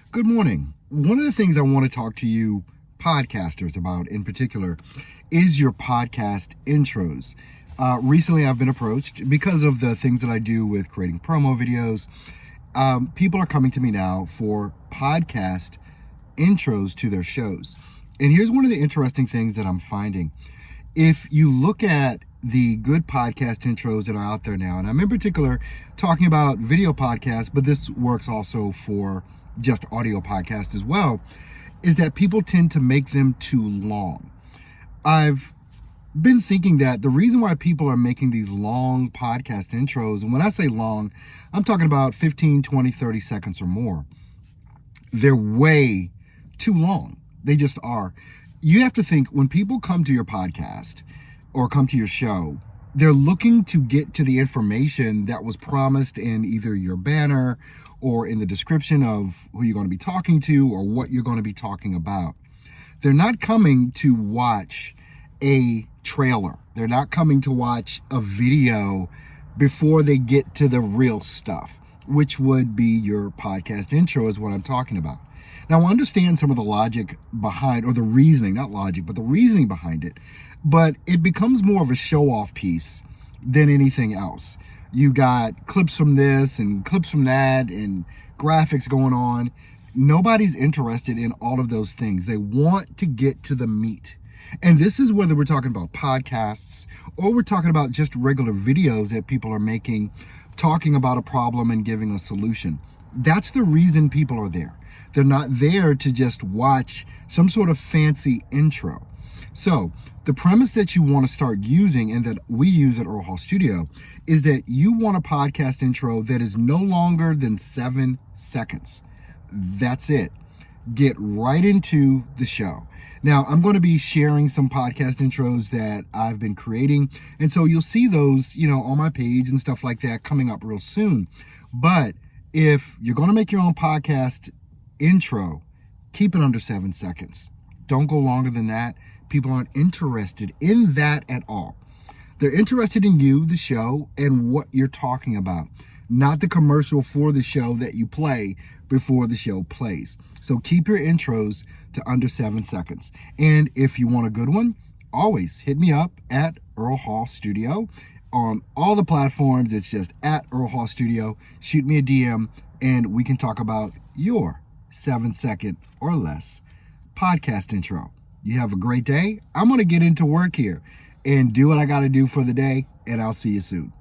Good morning. One of the things I want to talk to you podcasters about in particular is your podcast intros. Recently, I've been approached because of the things that I do with creating promo videos. People are coming to me now for podcast intros to their shows. And here's one of the interesting things that I'm finding. If you look at the good podcast intros that are out there now, and I'm in particular talking about video podcasts, but this works also for just audio podcasts as well, is that people tend to make them too long. I've been thinking that the reason why people are making these long podcast intros, and when I say long, I'm talking about 15, 20, 30 seconds or more. They're way too long. They just are. You have to think when people come to your podcast or come to your show, they're looking to get to the information that was promised in either your banner or in the description of who you're going to be talking to or what you're going to be talking about. They're not coming to watch a trailer. They're not coming to watch a video before they get to the real stuff, which would be your podcast intro is what I'm talking about. Now, I understand some of the logic behind, or the reasoning, not logic, but the reasoning behind it, but it becomes more of a show-off piece than anything else. You got clips from this and clips from that and graphics going on. Nobody's interested in all of those things. They want to get to the meat. And this is whether we're talking about podcasts or we're talking about just regular videos that people are making, talking about a problem and giving a solution. That's the reason people are there. They're not there to just watch some sort of fancy intro. So the premise that you want to start using and that we use at Earl Hall Studio is that you want a podcast intro that is no longer than 7 seconds. That's it. Get right into the show. Now, I'm going to be sharing some podcast intros that I've been creating. And so you'll see those, on my page and stuff like that coming up real soon. But if you're going to make your own podcast intro, keep it under 7 seconds. Don't go longer than that. People aren't interested in that at all. They're interested in you, the show, and what you're talking about, not the commercial for the show that you play before the show plays. So keep your intros to under 7 seconds. And if you want a good one, always hit me up at Earl Hall Studio. On all the platforms, it's just at Earl Hall Studio. Shoot me a DM and we can talk about your 7-second or less podcast intro. You have a great day. I'm going to get into work here and do what I got to do for the day, and I'll see you soon.